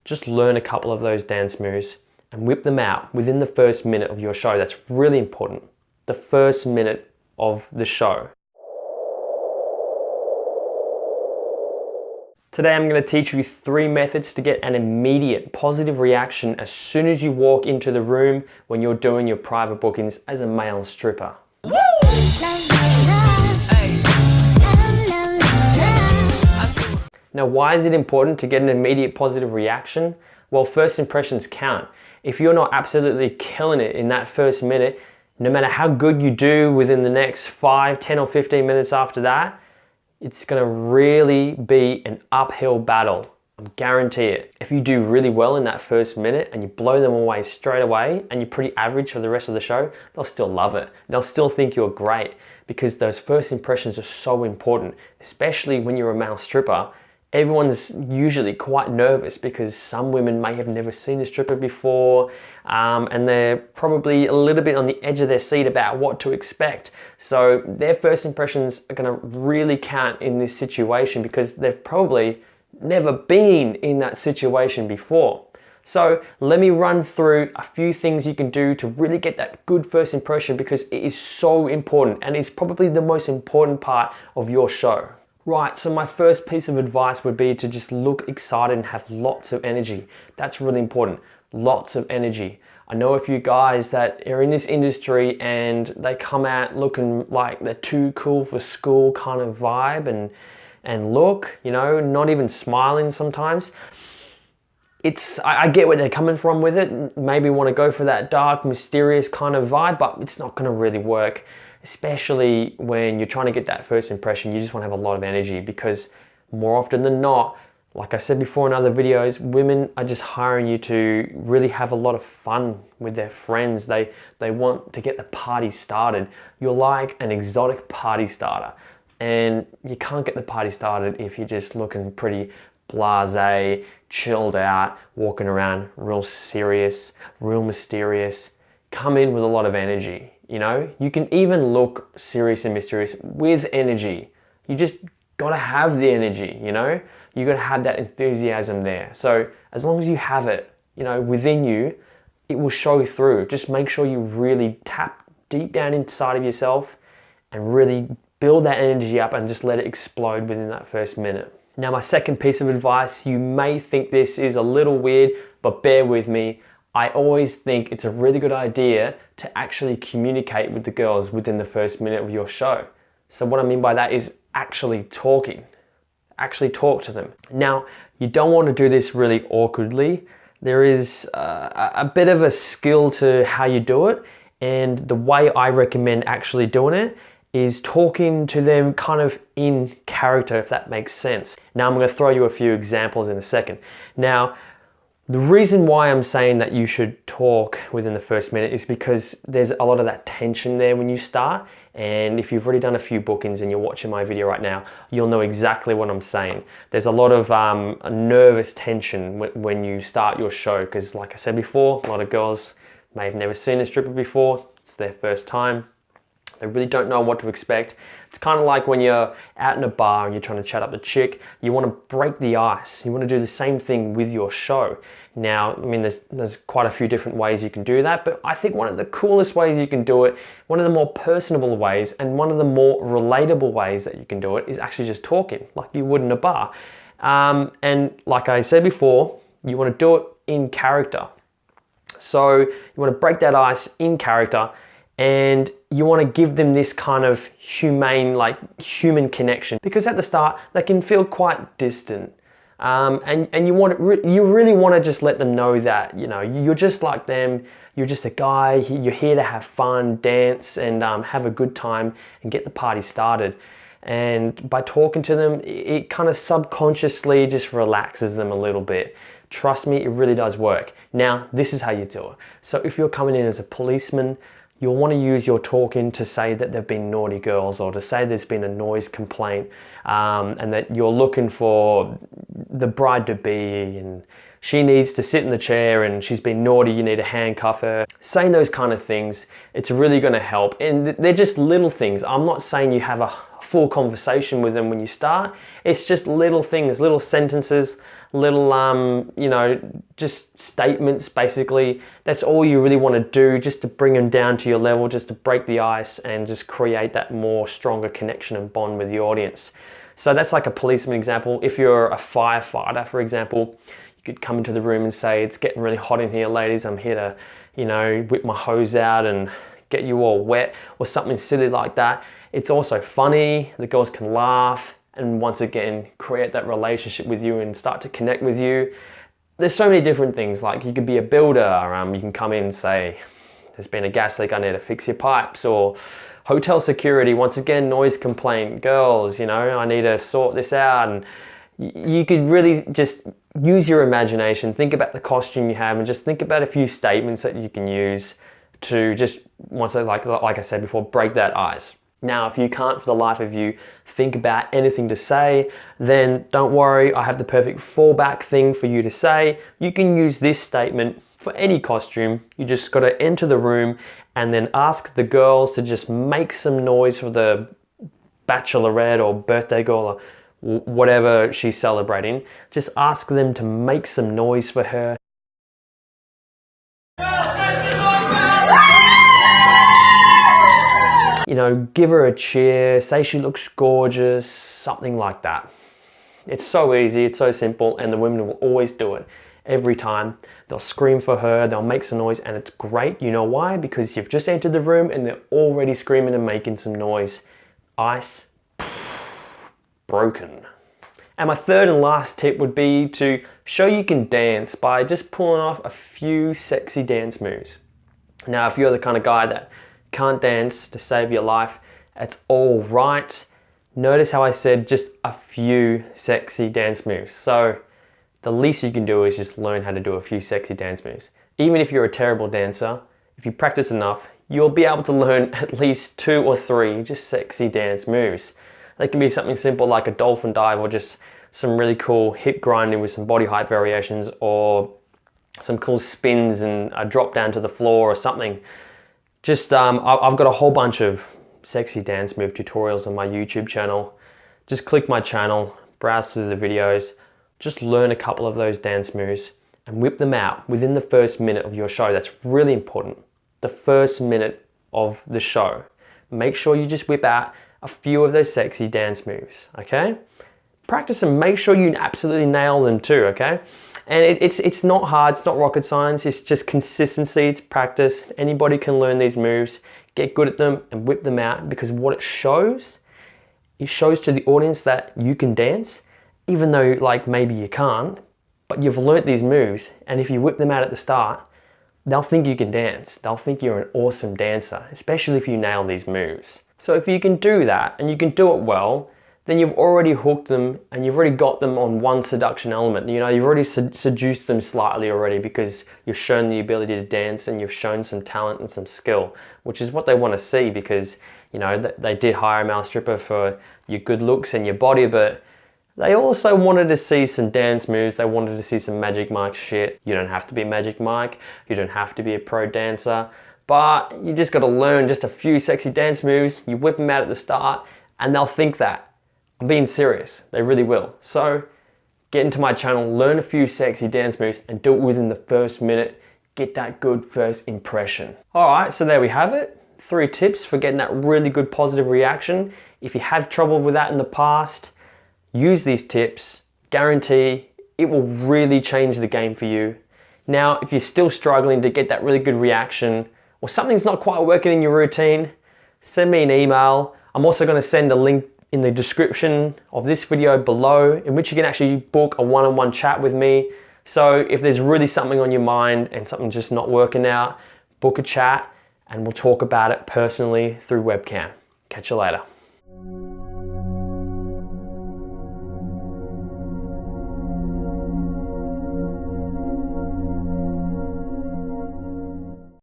Just learn a couple of those dance moves and whip them out within the first minute of your show. That's really important. The first minute of the show. Today I'm going to teach you 3 methods to get an immediate positive reaction as soon as you walk into the room when you're doing your private bookings as a male stripper. Now, why is it important to get an immediate positive reaction? Well, first impressions count. If you're not absolutely killing it in that first minute, no matter how good you do within the next 5, 10 or 15 minutes after that, it's gonna really be an uphill battle. I guarantee it. If you do really well in that first minute and you blow them away straight away and you're pretty average for the rest of the show, they'll still love it. They'll still think you're great because those first impressions are so important, especially when you're a male stripper. Everyone's usually quite nervous because some women may have never seen a stripper before and they're probably a little bit on the edge of their seat about what to expect. So their first impressions are gonna really count in this situation because they've probably never been in that situation before. So let me run through a few things you can do to really get that good first impression because it is so important and it's probably the most important part of your show. Right, so my first piece of advice would be to just look excited and have lots of energy. That's really important, lots of energy. I know a few guys that are in this industry and they come out looking like they're too cool for school kind of vibe and look, you know, not even smiling sometimes. I get where they're coming from with it. Maybe want to go for that dark, mysterious kind of vibe, but it's not going to really work. Especially when you're trying to get that first impression, you just want to have a lot of energy because more often than not, like I said before in other videos, women are just hiring you to really have a lot of fun with their friends. They want to get the party started. You're like an exotic party starter and you can't get the party started if you're just looking pretty blasé, chilled out, walking around real serious, real mysterious. Come in with a lot of energy. You know, you can even look serious and mysterious with energy. You just gotta have the energy, you know? You gotta have that enthusiasm there. So as long as you have it, you know, within you, it will show through. Just make sure you really tap deep down inside of yourself and really build that energy up and just let it explode within that first minute. Now, my second piece of advice, you may think this is a little weird, but bear with me. I always think it's a really good idea to actually communicate with the girls within the first minute of your show. So what I mean by that is actually talking. Actually talk to them. Now, you don't want to do this really awkwardly. There is a bit of a skill to how you do it, and the way I recommend actually doing it is talking to them kind of in character, if that makes sense. Now, I'm going to throw you a few examples in a second. Now, the reason why I'm saying that you should talk within the first minute is because there's a lot of that tension there when you start. And if you've already done a few bookings and you're watching my video right now, you'll know exactly what I'm saying. There's a lot of nervous tension when you start your show because, like I said before, a lot of girls may have never seen a stripper before. It's their first time. They really don't know what to expect. It's kind of like when you're out in a bar and you're trying to chat up a chick, you want to break the ice. You want to do the same thing with your show. Now, I mean, there's quite a few different ways you can do that, but I think one of the coolest ways you can do it, one of the more personable ways, and one of the more relatable ways that you can do it is actually just talking like you would in a bar. And like I said before, you want to do it in character. So you want to break that ice in character, and you want to give them this kind of humane, like human connection, because at the start they can feel quite distant, and you really want to just let them know that, you know, you're just like them. You're just a guy. You're here to have fun, dance, and have a good time and get the party started. And by talking to them, it kind of subconsciously just relaxes them a little bit. Trust me, it really does work. Now, this is how you do it. So if you're coming in as a policeman, you'll want to use your talking to say that there've been naughty girls, or to say there's been a noise complaint, and that you're looking for the bride-to-be and she needs to sit in the chair and she's been naughty, you need to handcuff her. Saying those kind of things, it's really going to help. And they're just little things. I'm not saying you have a full conversation with them when you start. It's just little things, little sentences, little, you know, just statements basically. That's all you really want to do, just to bring them down to your level, just to break the ice and just create that more stronger connection and bond with the audience. So that's like a policeman example. If you're a firefighter, for example, you could come into the room and say, it's getting really hot in here, ladies. I'm here to, you know, whip my hose out and get you all wet, or something silly like that. It's also funny, the girls can laugh, and once again, create that relationship with you and start to connect with you. There's so many different things, like you could be a builder, you can come in and say, there's been a gas leak, I need to fix your pipes, or hotel security, once again, noise complaint, girls, you know, I need to sort this out. And you could really just use your imagination, think about the costume you have, and just think about a few statements that you can use to just, once like I said before, break that ice. Now, if you can't for the life of you think about anything to say, then don't worry, I have the perfect fallback thing for you to say. You can use this statement for any costume. You just got to enter the room and then ask the girls to just make some noise for the bachelorette or birthday girl or whatever she's celebrating. Just ask them to make some noise for her. You know, give her a cheer, say she looks gorgeous, something like that. It's so easy, it's so simple, and the women will always do it. Every time, they'll scream for her, they'll make some noise, and it's great. You know why? Because you've just entered the room and they're already screaming and making some noise. Ice broken. And my third and last tip would be to show you can dance by just pulling off a few sexy dance moves. Now, if you're the kind of guy that can't dance to save your life, that's all right. Notice how I said just a few sexy dance moves. So the least you can do is just learn how to do a few sexy dance moves. Even if you're a terrible dancer, if you practice enough, you'll be able to learn at least 2 or 3 just sexy dance moves. They can be something simple like a dolphin dive, or just some really cool hip grinding with some body height variations, or some cool spins and a drop down to the floor or something. Just, I've got a whole bunch of sexy dance move tutorials on my YouTube channel. Just click my channel, browse through the videos, just learn a couple of those dance moves and whip them out within the first minute of your show. That's really important. The first minute of the show. Make sure you just whip out a few of those sexy dance moves, okay? Practice and make sure you absolutely nail them too, okay? And it's not hard, it's not rocket science, it's just consistency, it's practice. Anybody can learn these moves, get good at them and whip them out, because what it shows to the audience that you can dance, even though like maybe you can't, but you've learnt these moves, and if you whip them out at the start, they'll think you can dance. They'll think you're an awesome dancer, especially if you nail these moves. So if you can do that and you can do it well, then you've already hooked them and you've already got them on one seduction element. You know, you've already seduced them slightly already, because you've shown the ability to dance and you've shown some talent and some skill, which is what they want to see, because, you know, they did hire a male stripper for your good looks and your body, but they also wanted to see some dance moves. They wanted to see some Magic Mike shit. You don't have to be Magic Mike. You don't have to be a pro dancer, but you just got to learn just a few sexy dance moves. You whip them out at the start and they'll think that. I'm being serious, they really will. So get into my channel, learn a few sexy dance moves and do it within the first minute. Get that good first impression. All right, so there we have it. 3 tips for getting that really good positive reaction. If you have trouble with that in the past, use these tips. Guarantee it will really change the game for you. Now, if you're still struggling to get that really good reaction, or something's not quite working in your routine, send me an email. I'm also going to send a link in the description of this video below, in which you can actually book a one-on-one chat with me. So if there's really something on your mind and something's just not working out, book a chat and we'll talk about it personally through webcam. Catch you later.